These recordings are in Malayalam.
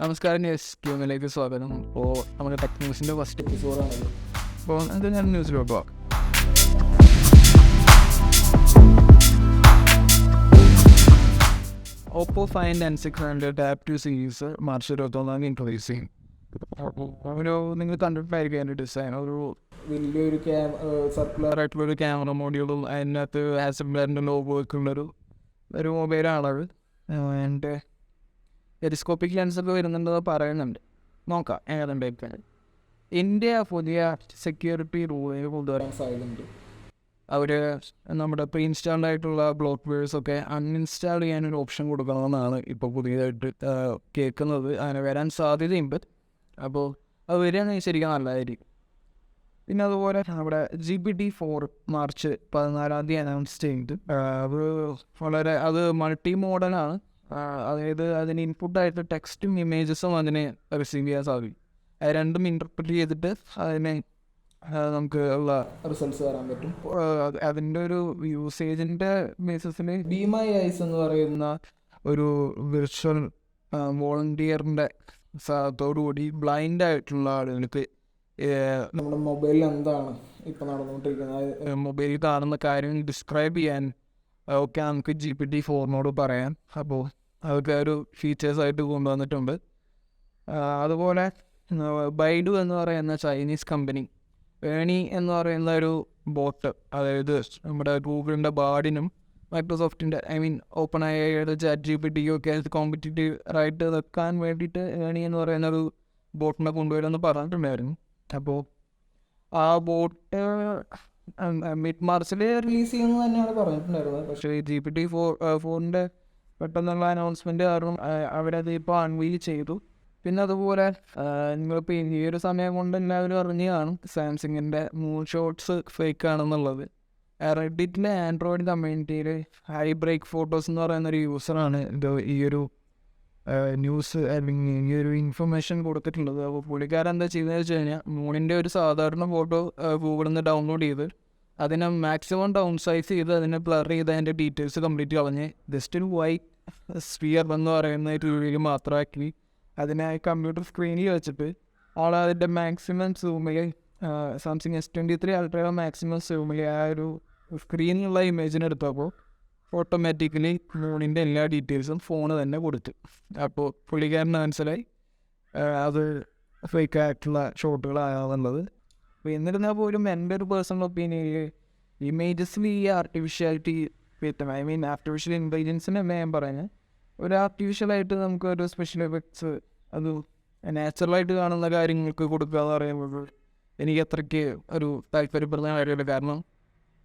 നമസ്കാരം, സ്ക്യൂമിലേക്ക് സ്വാഗതം. ഇപ്പോൾ നമ്മുടെ ടെക് ന്യൂസിൻ്റെ ഫസ്റ്റ് എപ്പിസോഡാണല്ലോ. അപ്പോൾ അത് ഞാൻ ന്യൂസിലോട്ട് പോകാം. Oppo find N600 tap 2 series March 21 introduce ചെയ്യും. ഒരു നിങ്ങൾ കണ്ടിട്ടായിരിക്കും അതിൻ്റെ ഡിസൈൻ. ഒരു വലിയൊരു സർക്കുലർ ആയിട്ടുള്ളൊരു ക്യാമറ മോഡ്യൂളും അതിനകത്ത് ആസംബ്ലറിൻ്റെ ലോഗോ ഒക്കെ ഉള്ളൊരു മൊബൈലാണത്. എൻ്റെ ടെലിസ്കോപ്പിക് ലെൻസൊക്കെ വരുന്നുണ്ടെന്ന് പറയുന്നുണ്ട്. നോക്കാം ഏതുണ്ടായിരിക്കും. ഇന്ത്യ പുതിയ സെക്യൂരിറ്റി റൂളിൽ കൊണ്ടുവരാൻ സാധ്യതയുണ്ട്. അവർ നമ്മുടെ പ്രീ ഇൻസ്റ്റാൾഡ് ആയിട്ടുള്ള ബ്ലോക്ക് വെയർസൊക്കെ അൺഇൻസ്റ്റാൾ ചെയ്യാനൊരു ഓപ്ഷൻ കൊടുക്കണമെന്നാണ് ഇപ്പോൾ പുതിയതായിട്ട് കേൾക്കുന്നത്. അങ്ങനെ വരാൻ സാധ്യതയുണ്ട്. അപ്പോൾ അത് വരികയാണെങ്കിൽ ശരിക്കും നല്ലതായിരിക്കും. പിന്നെ അതുപോലെ നമ്മുടെ GPT-4 മാർച്ച് 14 അനൗൺസ് ചെയ്തിട്ട് അത് മൾട്ടി മോഡലാണ്. അതായത് അതിന് ഇൻപുട്ടായിട്ട് ടെക്സ്റ്റും ഇമേജസും അതിനെ റിസീവ് ചെയ്യാൻ സാധിക്കും. അത് രണ്ടും ഇൻ്റർപ്രറ്റ് ചെയ്തിട്ട് അതിനെ നമുക്ക് ഉള്ള റിസൾട്ട്സ് തരാൻ പറ്റും. അതിൻ്റെ ഒരു യൂസേജിൻ്റെ ബേസിസിൽ ബി മൈ ഐസ് എന്ന് പറയുന്ന ഒരു വിർച്വൽ വോളണ്ടിയറിൻ്റെ സഹായത്തോടുകൂടി ബ്ലൈൻഡ് ആയിട്ടുള്ള ആളുകൾക്ക് നമ്മുടെ മൊബൈലിൽ എന്താണ് ഇപ്പോൾ നടന്നുകൊണ്ടിരിക്കുന്നത്, മൊബൈലിൽ കാണുന്ന കാര്യങ്ങൾ ഡിസ്ക്രൈബ് ചെയ്യാൻ ഒക്കെ നമുക്ക് GPT-4 പറയാം. അപ്പോൾ അതൊക്കെ ഒരു ഫീച്ചേഴ്സായിട്ട് കൊണ്ടുവന്നിട്ടുണ്ട്. അതുപോലെ ബൈഡു എന്ന് പറയുന്ന ചൈനീസ് കമ്പനി ഏണി എന്ന് പറയുന്ന ഒരു ബോട്ട്, അതായത് നമ്മുടെ ഗൂഗിളിൻ്റെ ബാഡിനും മൈക്രോസോഫ്റ്റിൻ്റെ ഓപ്പൺ ഐയുടെ ChatGPT ഒക്കെ കോമ്പറ്റീറ്റീവ് ആയിട്ട് വെക്കാൻ വേണ്ടിയിട്ട് ഏണി എന്ന് പറയുന്ന ഒരു ബോട്ടിനെ കൊണ്ടുവരുമെന്ന് പറഞ്ഞിട്ടുണ്ടായിരുന്നു. അപ്പോൾ ആ ബോട്ട് മിഡ് മാർച്ചിൽ റിലീസ് ചെയ്യുന്നത് തന്നെയാണ് പറഞ്ഞിട്ടുണ്ടായിരുന്നത്. പക്ഷേ GPT-4 പെട്ടെന്നുള്ള അനൗൺസ്മെൻറ്റ് കാരണം അവരത് ഇപ്പോൾ അൺവീൽ ചെയ്തു. പിന്നെ അതുപോലെ നിങ്ങളിപ്പോൾ ഈ ഒരു സമയം കൊണ്ട് എല്ലാവരും അറിഞ്ഞു കാണും സാംസങ്ങിൻ്റെ മൂൺ ഷോട്ട്സ് ഫേക്ക് ആണെന്നുള്ളത്. റെഡിറ്റിലെ ആൻഡ്രോയിഡ് കമ്മ്യൂണിറ്റിയിൽ ഹൈ ബ്രേക്ക് ഫോട്ടോസ് എന്ന് പറയുന്നൊരു യൂസറാണ് ഇത് ഈ ഒരു ന്യൂസ് അല്ലെങ്കിൽ ഈ ഒരു ഇൻഫർമേഷൻ കൊടുത്തിട്ടുള്ളത്. അപ്പോൾ പുള്ളിക്കാരൻ എന്താ ചെയ്യുന്നതെന്ന് വെച്ച് കഴിഞ്ഞാൽ മൂണിൻ്റെ ഒരു സാധാരണ ഫോട്ടോ ഗൂഗിളിൽ നിന്ന് ഡൗൺലോഡ് ചെയ്ത് അതിനെ മാക്സിമം ഡൗൺ സൈസ് ചെയ്ത് അതിനെ ബ്ലർ ചെയ്ത് അതിൻ്റെ ഡീറ്റെയിൽസ് കംപ്ലീറ്റ് കളഞ്ഞ് ജസ്റ്റ് ഒരു വൈറ്റ് സ്ഫിയർ എന്ന് പറയുന്ന രീതിയിൽ മാത്രമാക്കി അതിനെ കമ്പ്യൂട്ടർ സ്ക്രീനിൽ വെച്ചിട്ട് അതിൻ്റെ മാക്സിമം സൂമിൽ സാംസങ് S23 അൾട്രയുടെ മാക്സിമം സൂമിൽ ആ ഒരു സ്ക്രീനിലുള്ള ഇമേജിനെടുത്തപ്പോൾ ഓട്ടോമാറ്റിക്കലി മൂണിൻ്റെ എല്ലാ ഡീറ്റെയിൽസും ഫോണ് തന്നെ കൊടുത്തു. അപ്പോൾ പുള്ളിക്കാരന് മനസ്സിലായി അത് ഫേക്ക് ആയിട്ടുള്ള ഷോട്ടുകളാണെന്നുള്ളത്. അപ്പോൾ എന്നിരുന്നാൽ പോലും എൻ്റെ ഒരു പേഴ്സണൽ ഒപ്പീനിയനിൽ ഇമേജസിൽ ഈ ആർട്ടിഫിഷ്യാലിറ്റി ആർട്ടിഫിഷ്യൽ ഇൻ്റലിജൻസിനെ ഞാൻ പറയുന്നത് ഒരു ആർട്ടിഫിഷ്യലായിട്ട് നമുക്കൊരു സ്പെഷ്യൽ എഫക്ട്സ് അത് നാച്ചുറലായിട്ട് കാണുന്ന കാര്യങ്ങൾക്ക് കൊടുക്കുക എന്ന് പറയുമ്പോൾ എനിക്ക് അത്രയ്ക്ക് ഒരു താല്പര്യപ്പെടുന്ന കാര്യമില്ല. കാരണം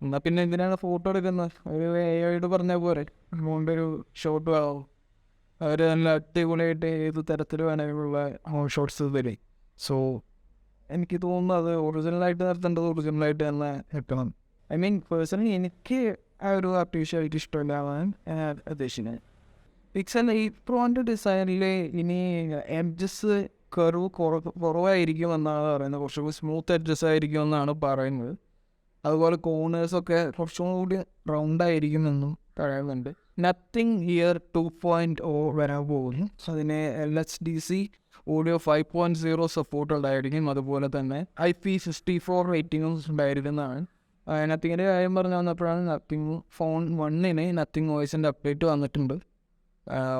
എന്നാൽ പിന്നെ എന്തിനാണ് ഫോട്ടോ എടുക്കുന്നത്? ഒരു AI പറഞ്ഞ പോലെ അതുകൊണ്ട് ഒരു ഷോട്ട് ആവും. അവർ നല്ല അടിപൊളിയായിട്ട് ഏത് തരത്തിൽ വേണമെങ്കിലുള്ള ഷോട്ട്സ് തരും. സോ എനിക്ക് തോന്നുന്നു അത് ഒറിജിനലായിട്ട് നടത്തേണ്ടത് ഒറിജിനലായിട്ട് തന്നെ എത്തണം. പേഴ്സണലി എനിക്ക് ആ ഒരു ആർട്ടിഫിഷ്യാലിറ്റി ഇഷ്ടമില്ലാവാൻ ഉദ്ദേശിക്കുന്നത്. പിക്സൽ 8 Proൻ്റെ ഡിസൈനിൽ ഇനി എഡ്ജസ് കർവ് കുറവായിരിക്കും എന്നാണ് പറയുന്നത്. കുറച്ചുകൂടി സ്മൂത്ത് എഡ്ജസ് ആയിരിക്കും എന്നാണ് പറയുന്നത്. അതുപോലെ കോർണേഴ്സൊക്കെ കുറച്ചും കൂടി റൗണ്ടായിരിക്കുമെന്നും പറയുന്നുണ്ട്. നത്തിങ് ഇയർ 2.0 വരാൻ പോകുന്നു. അതിന് LHDC ഓഡിയോ 5.0 സപ്പോർട്ട് ഉണ്ടായിരിക്കും. അതുപോലെ തന്നെ IP54 റേറ്റിംഗും ഉണ്ടായിരിക്കുന്നതാണ്. നത്തിങ്ങിൻ്റെ കാര്യം പറഞ്ഞു വന്നപ്പോഴാണ് നത്തിങ് ഫോൺ 1 നത്തിങ് വോയിസിൻ്റെ അപ്ഡേറ്റ് വന്നിട്ടുണ്ട്.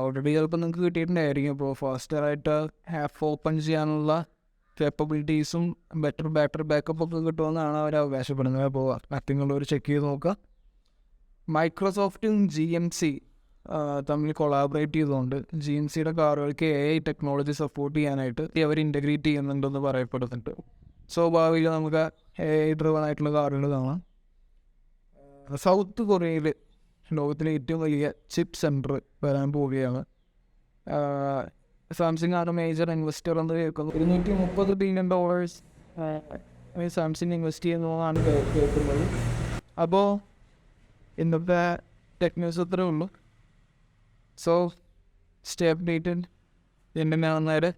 ഓൾറെഡി ചിലപ്പോൾ നിങ്ങൾക്ക് കിട്ടിയിട്ടുണ്ടായിരിക്കും. ഇപ്പോൾ ഫാസ്റ്ററായിട്ട് ഹാഫ് ഓപ്പൺ ചെയ്യാനുള്ള കേപ്പബിലിറ്റീസും ബെറ്റർ ബാറ്ററി ബാക്കപ്പ് ഒക്കെ കിട്ടുമെന്നാണ് അവർ അവകാശപ്പെടുന്നത്. അപ്പോൾ നത്തിങ്ങുള്ളവർ ചെക്ക് ചെയ്ത് നോക്കുക. മൈക്രോസോഫ്റ്റും GMC തമ്മിൽ കൊളാബറേറ്റ് ചെയ്തുകൊണ്ട് GMCയുടെ കാറുകൾക്ക് AI ടെക്നോളജി സപ്പോർട്ട് ചെയ്യാനായിട്ട് അവർ ഇൻ്റഗ്രേറ്റ് ചെയ്യുന്നുണ്ടെന്ന് പറയപ്പെടുന്നുണ്ട്. സ്വാഭാവികം നമുക്ക് AI ഡ്രിവൺ ആയിട്ടുള്ള കാറുകൾ കാണാം. സൗത്ത് കൊറിയയിൽ ലോകത്തിലെ ഏറ്റവും വലിയ ചിപ്പ് സെൻറ്റർ വരാൻ പോവുകയാണ്. സാംസങ് ആണ് മേജർ ഇൻവെസ്റ്റർ എന്ന് കേൾക്കുന്നു. $230 ബില്യൺ സാംസങ് ഇൻവെസ്റ്റ് ചെയ്യുന്നതാണ് കേൾക്കുന്നത്. അപ്പോൾ ഇന്നത്തെ ടെക് ന്യൂസ് അത്രേ ഉള്ളൂ. So stay updated. എൻ്റെ നേരെ